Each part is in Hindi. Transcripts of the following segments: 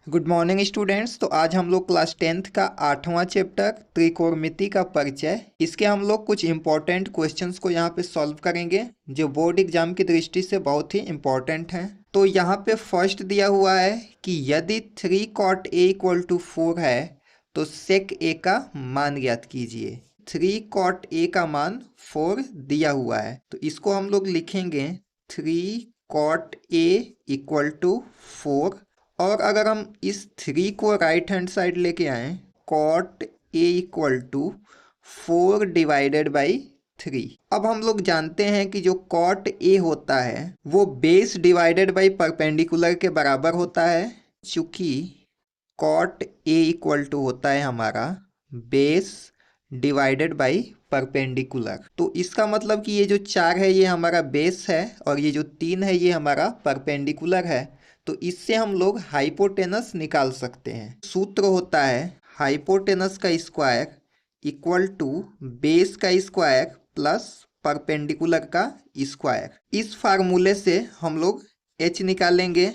Good morning students. तो आज हम लोग क्लास 10th का 8वां चैप्टर त्रिकोणमिति का परिचय, इसके हम लोग कुछ इंपॉर्टेंट क्वेश्चंस को यहाँ पे सॉल्व करेंगे जो बोर्ड एग्जाम की दृष्टि से बहुत ही इंपॉर्टेंट हैं। तो यहाँ पे फर्स्ट दिया हुआ है कि यदि 3 cot a = 4 है तो sec a का मान ज्ञात कीजिए। 3 cot a का मान 4 दिया हुआ है, तो इसको हम लोग लिखेंगे 3 cot a = 4। और अगर हम इस 3 को राइट हैंड साइड लेके आए, cot a = 4 डिवाइडेड बाई 3। अब हम लोग जानते हैं कि जो cot a होता है वो बेस डिवाइडेड बाई परपेंडिकुलर के बराबर होता है। चूंकि cot a = होता है हमारा बेस डिवाइडेड बाई परपेंडिकुलर, तो इसका मतलब कि ये जो 4 है ये हमारा बेस है और ये जो 3 है ये हमारा परपेंडिकुलर है। तो इससे हम लोग हाइपोटेनस निकाल सकते हैं। सूत्र होता है हाइपोटेनस का स्क्वायर इक्वल टू बेस का स्क्वायर प्लस परपेंडिकुलर का स्क्वायर। इस फार्मूले से हम लोग h निकालेंगे,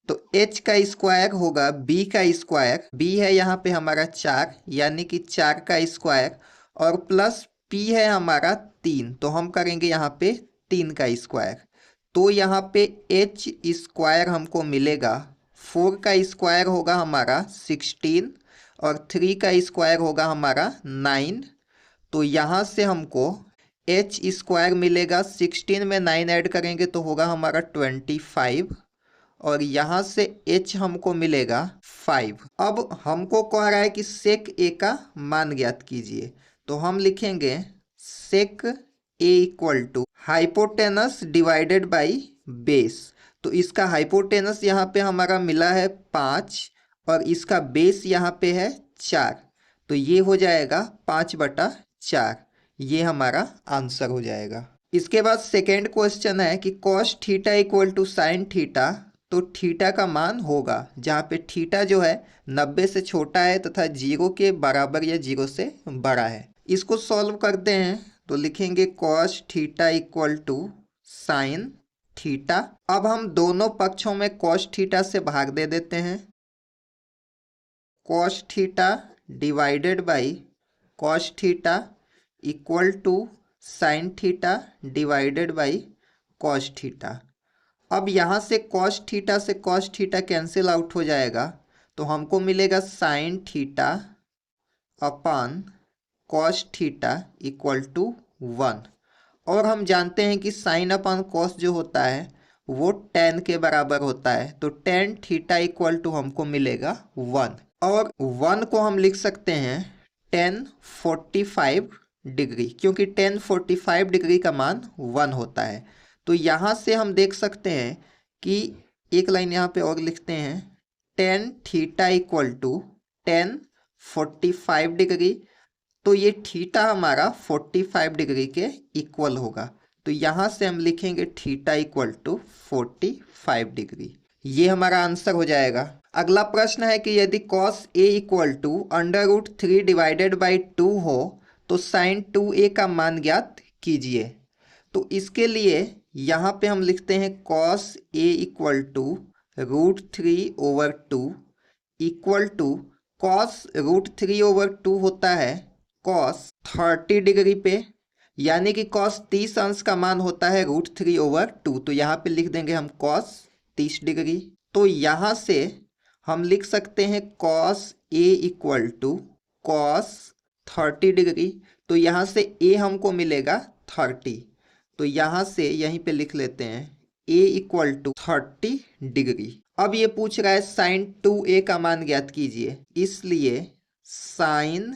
तो h का स्क्वायर होगा b का स्क्वायर। b है यहाँ पे हमारा 4, यानी कि 4 का स्क्वायर, और प्लस p है हमारा 3, तो हम करेंगे यहाँ पे 3 का स्क्वायर। तो यहाँ पे h स्क्वायर हमको मिलेगा, 4 का स्क्वायर होगा हमारा 16 और 3 का स्क्वायर होगा हमारा 9। तो यहाँ से हमको h स्क्वायर मिलेगा, 16 में 9 ऐड करेंगे तो होगा हमारा 25, और यहाँ से h हमको मिलेगा 5। अब हमको कह रहा है कि sec a का मान ज्ञात कीजिए, तो हम लिखेंगे sec a = hypotenuse divided by base. तो इसका हाइपोटेनस यहाँ पे हमारा मिला है 5 और इसका बेस यहाँ पे है 4, तो ये हो जाएगा 5/4। ये हमारा आंसर हो जाएगा। इसके बाद सेकेंड क्वेश्चन है कि cos थीटा = sin थीटा, तो थीटा का मान होगा जहाँ पे थीटा जो है 90 से छोटा है तथा 0 के बराबर या 0 से बड़ा है। इसको सॉल्व करते हैं तो लिखेंगे cos थीटा = sin थीटा। अब हम दोनों पक्षों में cos थीटा से भाग दे देते हैं। cos theta divided by cos theta equal to sin theta divided by cos theta. अब यहाँ से cos थीटा से cos थीटा कैंसिल आउट हो जाएगा, तो हमको मिलेगा sin theta upon cos theta = 1। और हम जानते हैं कि sin अपॉन cos जो होता है वो tan के बराबर होता है, तो tan थीटा = हमको मिलेगा 1। और 1 को हम लिख सकते हैं tan 45 डिग्री, क्योंकि tan 45 डिग्री का मान 1 होता है। तो यहाँ से हम देख सकते हैं कि एक लाइन यहाँ पे और लिखते हैं tan थीटा = tan 45 डिग्री, तो ये थीटा हमारा 45 डिग्री के इक्वल होगा। तो यहाँ से हम लिखेंगे थीटा = 45 डिग्री। ये हमारा आंसर हो जाएगा। अगला प्रश्न है कि यदि cos a = √3 डिवाइडेड बाई 2 हो तो sin 2a का मान ज्ञात कीजिए। तो इसके लिए यहाँ पे हम लिखते हैं cos a = √3/2 equal to cos √3/2 होता है cos 30 डिग्री पे, यानी कि cos 30 अंश का मान होता है √3/2। तो यहाँ पे लिख देंगे हम cos 30 डिग्री। तो यहाँ से हम लिख सकते हैं cos a = cos 30 डिग्री। तो यहाँ से a हमको मिलेगा 30, तो यहाँ से यहीं पे लिख लेते हैं a = 30 डिग्री। अब ये पूछ रहा है sin 2a का मान ज्ञात कीजिए, इसलिए sin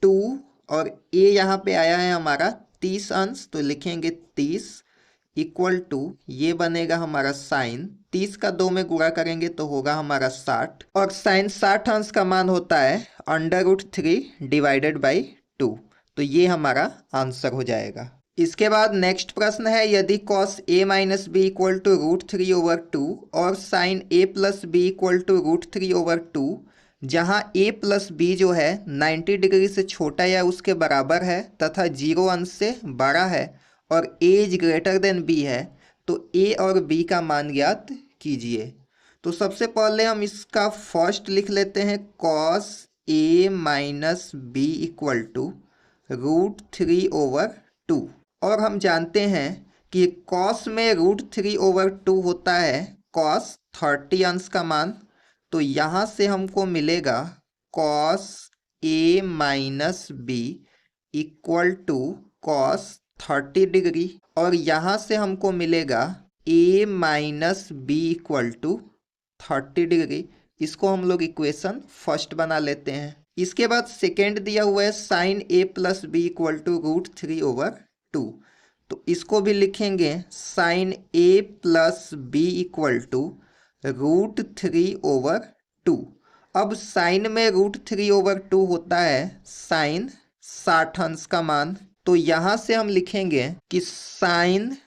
2 और a यहाँ पे आया है हमारा 30 अंश, तो लिखेंगे 30 इक्वल टू ये बनेगा हमारा sin 30 का 2 में गुणा करेंगे तो होगा हमारा 60, और sin 60 अंश का मान होता है √3 डिवाइडेड बाई 2। तो ये हमारा आंसर हो जाएगा। इसके बाद नेक्स्ट प्रश्न है यदि cos a - b = √3/2 और sin a + b = √3/2, जहाँ a + b जो है 90 डिग्री से छोटा या उसके बराबर है तथा 0 अंश से बड़ा है और a > b है, तो a और b का मान ज्ञात कीजिए। तो सबसे पहले हम इसका फर्स्ट लिख लेते हैं cos a minus B equal to √3/2। और हम जानते हैं कि cos में √3/2 होता है cos 30 अंश का मान। तो यहाँ से हमको मिलेगा cos a minus B equal to cos 30 degree, और यहाँ से हमको मिलेगा a minus B equal to 30 degree. इसको हम लोग इक्वेशन फर्स्ट बना लेते हैं। इसके बाद सेकेंड दिया हुआ है sine a plus B equal to √3/2। तो इसको भी लिखेंगे sine a plus B equal to √3/2। अब साइन में √3/2 होता है साइन 60 अंश का मान। तो यहाँ से हम लिखेंगे कि sine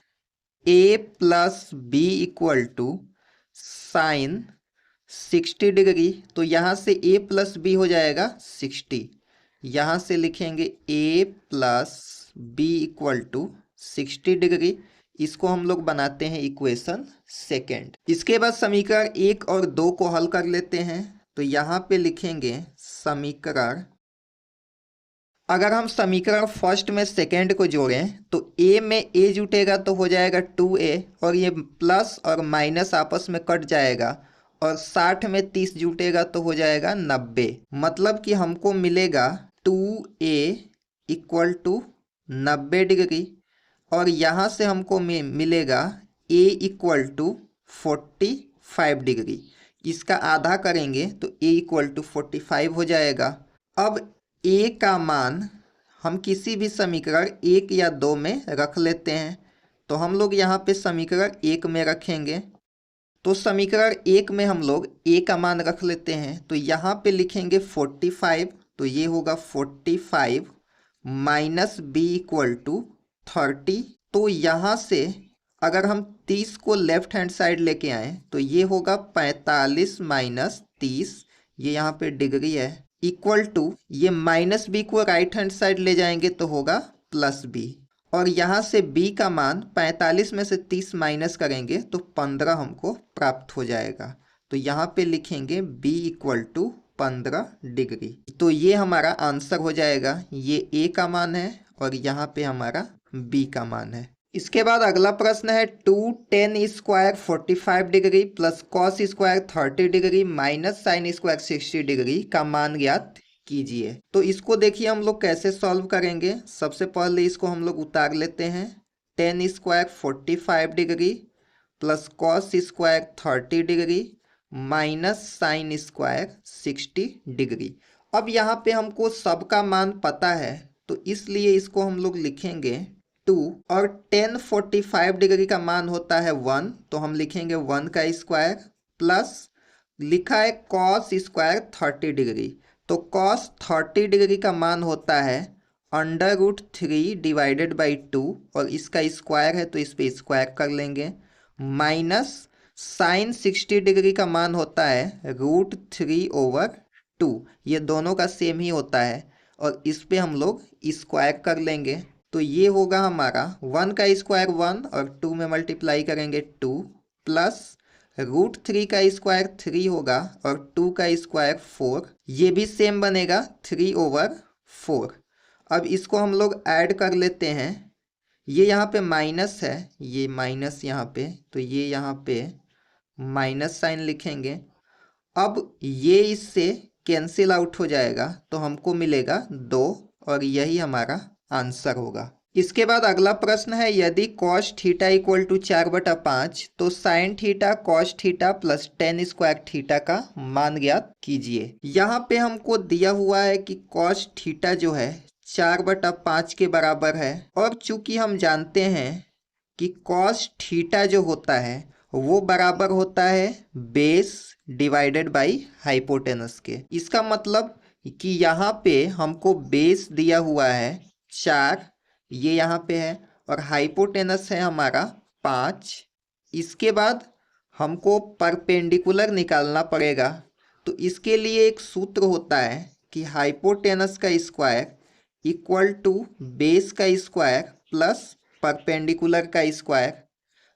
a plus B equal to sine 60 degree. तो यहाँ से a प्लस बी हो जाएगा 60। यहाँ से लिखेंगे a plus B equal to 60 degree. इसको हम लोग बनाते हैं इक्वेशन सेकेंड। इसके बाद समीकरण 1 और 2 को हल कर लेते हैं। तो यहाँ पे लिखेंगे समीकरण, अगर हम समीकरण फर्स्ट में सेकेंड को जोड़ें तो a में a जुटेगा तो हो जाएगा 2a, और ये प्लस और माइनस आपस में कट जाएगा, और 60 में 30 जुटेगा तो हो जाएगा 90। मतलब कि हमको मिलेगा 2a इक्वल टू 90 डिग्री, और यहाँ से हमको मिलेगा a इक्वल टू 45 डिग्री। इसका आधा करेंगे तो a इक्वल टू 45 हो जाएगा। अब a का मान हम किसी भी समीकरण 1 या 2 में रख लेते हैं। तो हम लोग यहाँ पे समीकरण 1 में रखेंगे। तो समीकरण 1 में हम लोग a का मान रख लेते हैं। तो यहाँ पे लिखेंगे 45। तो ये होगा 45 माइनस बी इक्वल टू 30। तो यहाँ से अगर हम 30 को लेफ्ट हैंड साइड लेके आए तो ये होगा 45 माइनस 30, ये यहाँ पे डिग्री है, इक्वल टू ये माइनस बी को राइट हैंड साइड ले जाएंगे तो होगा प्लस बी। और यहाँ से b का मान 45 में से 30 माइनस करेंगे तो 15 हमको प्राप्त हो जाएगा। तो यहाँ पे लिखेंगे b इक्वल टू 15 डिग्री। तो ये हमारा आंसर हो जाएगा। ये a का मान है और यहाँ पे हमारा b का मान है। इसके बाद अगला प्रश्न है 2 tan square 45 degree plus cos square 30 degree minus sine square 60 degree का मान ज्ञात कीजिए। तो इसको देखिए हम लोग कैसे सॉल्व करेंगे। सबसे पहले इसको हम लोग उतार लेते हैं। tan square 45 degree plus cos square 30 degree minus sine square 60 degree. अब यहाँ पे हमको सबका मान पता है तो इसलिए इसको हम लोग लिखेंगे 2, और tan 45 डिग्री का मान होता है 1, तो हम लिखेंगे 1 का स्क्वायर, प्लस लिखा है cos स्क्वायर 30 डिग्री। तो cos 30 डिग्री का मान होता है √3 डिवाइडेड बाई 2, और इसका स्क्वायर है तो इस पे स्क्वायर कर लेंगे, माइनस साइन 60 डिग्री का मान होता है √3/2। ये दोनों का सेम ही होता है और इस पे हम लोग स्क्वायर कर लेंगे। तो ये होगा हमारा 1 का स्क्वायर 1 और 2 में मल्टीप्लाई करेंगे 2, प्लस √3 का स्क्वायर 3 होगा और 2 का स्क्वायर 4, ये भी सेम बनेगा 3/4। अब इसको हम लोग ऐड कर लेते हैं। ये यहाँ पे माइनस है, ये माइनस यहाँ पे, तो ये यहाँ पे माइनस साइन लिखेंगे। अब ये इससे कैंसिल आउट हो जाएगा तो हमको मिलेगा 2, और यही हमारा आंसर होगा। इसके बाद अगला प्रश्न है यदि cos थीटा इक्वल टू 4/5 तो sin theta cos theta plus tan square theta का मान ज्ञात कीजिए। यहाँ पे हमको दिया हुआ है कि cos थीटा जो है 4/5 के बराबर है, और चूंकि हम जानते हैं कि cos थीटा जो होता है वो बराबर होता है बेस डिवाइडेड बाई हाइपोटेनस के। इसका मतलब कि यहाँ पे हमको बेस दिया हुआ है 4, ये यहाँ पे है, और हाइपोटेनस है हमारा 5। इसके बाद हमको परपेंडिकुलर निकालना पड़ेगा। तो इसके लिए एक सूत्र होता है कि हाइपोटेनस का स्क्वायर इक्वल टू बेस का स्क्वायर प्लस परपेंडिकुलर का स्क्वायर।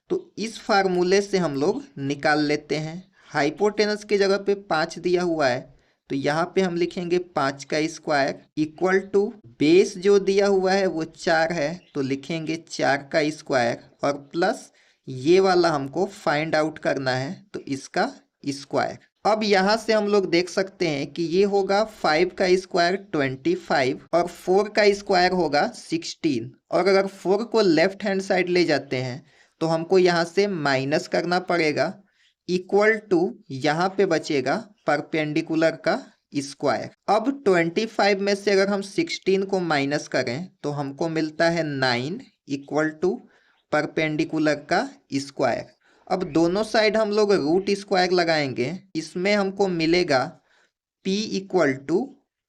तो इस फार्मूले से हम लोग निकाल लेते हैं हाइपोटेनस की जगह पे 5 दिया हुआ है तो यहाँ पे हम लिखेंगे 5 का स्क्वायर इक्वल टू बेस जो दिया हुआ है वो 4 है तो लिखेंगे 4 का स्क्वायर और प्लस ये वाला हमको फाइंड आउट करना है तो इसका स्क्वायर। अब यहाँ से हम लोग देख सकते हैं कि ये होगा 5 का स्क्वायर 25 और 4 का स्क्वायर होगा 16 और अगर 4 को लेफ्ट हैंड साइड ले जाते हैं तो हमको यहाँ से माइनस करना पड़ेगा इक्वल टू यहाँ पे बचेगा परपेंडिकुलर का स्क्वायर। अब 25 में से अगर हम 16 को माइनस करें तो हमको मिलता है 9 इक्वल टू परपेंडिकुलर का स्क्वायर। अब दोनों साइड हम लोग रूट स्क्वायर लगाएंगे, इसमें हमको मिलेगा p इक्वल टू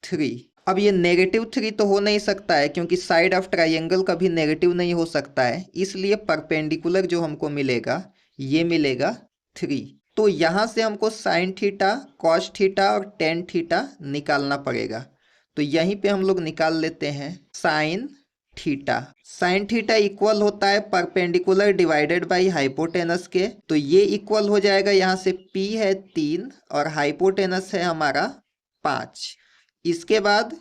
3। अब ये -3 तो हो नहीं सकता है क्योंकि साइड ऑफ ट्राइंगल कभी नेगेटिव नहीं हो सकता है, इसलिए परपेंडिकुलर जो हमको मिलेगा ये मिलेगा 3। तो यहाँ से हमको साइन थीटा, कॉस थीटा और टेन थीटा निकालना पड़ेगा तो यहीं पे हम लोग निकाल लेते हैं sine theta. Sine theta equal होता है परपेंडिकुलर डिवाइडेड बाई हाइपोटेनस के, तो ये इक्वल हो जाएगा, यहाँ से p है 3 और हाइपोटेनस है हमारा 5। इसके बाद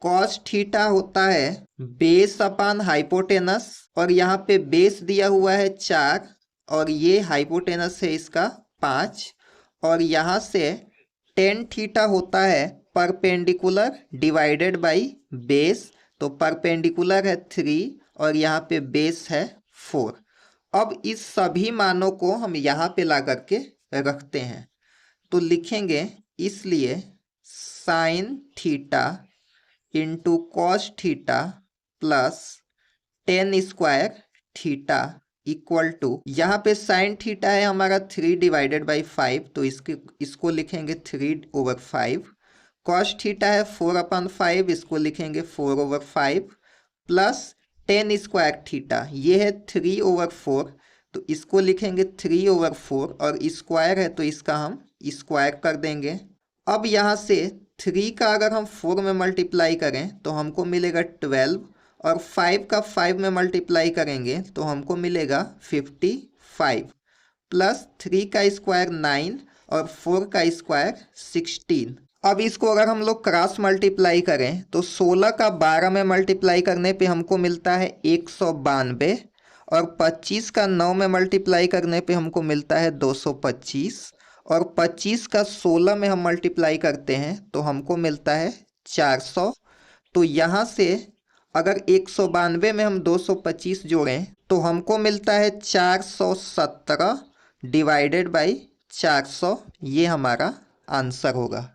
कॉस थीटा होता है बेस अपान हाइपोटेनस और यहाँ पे बेस दिया हुआ है 4 और ये हाइपोटेनस है इसका 5 और यहाँ से टेन थीटा होता है परपेंडिकुलर डिवाइडेड बाई बेस, तो परपेंडिकुलर है 3 और यहाँ पे बेस है 4। अब इस सभी मानों को हम यहाँ पे ला करके रखते हैं तो लिखेंगे इसलिए sine theta into cos theta plus tan square theta equal to, यहाँ पे साइन थीटा है हमारा 3 डिवाइडेड बाई 5 तो इसको लिखेंगे 3/5। कॉस थीटा है 4/5 इसको लिखेंगे 4/5 प्लस टेन स्क्वायर थीटा ये है 3/4 तो इसको लिखेंगे 3/4 और स्क्वायर है तो इसका हम स्क्वायर कर देंगे। अब यहाँ से 3 का अगर हम 4 में मल्टीप्लाई करें तो हमको मिलेगा 12 और 5 का 5 में मल्टीप्लाई करेंगे तो हमको मिलेगा 55 प्लस 3 का स्क्वायर 9 और 4 का स्क्वायर 16। अब इसको अगर हम लोग क्रॉस मल्टीप्लाई करें तो 16 का 12 में मल्टीप्लाई करने पे हमको मिलता है 192 और 25 का 9 में मल्टीप्लाई करने पे हमको मिलता है 225 और 25 का 16 में हम मल्टीप्लाई करते हैं तो हमको मिलता है 400। तो यहाँ से अगर 192 में हम 225 जोड़ें तो हमको मिलता है 417 डिवाइडेड बाई 400, ये हमारा आंसर होगा।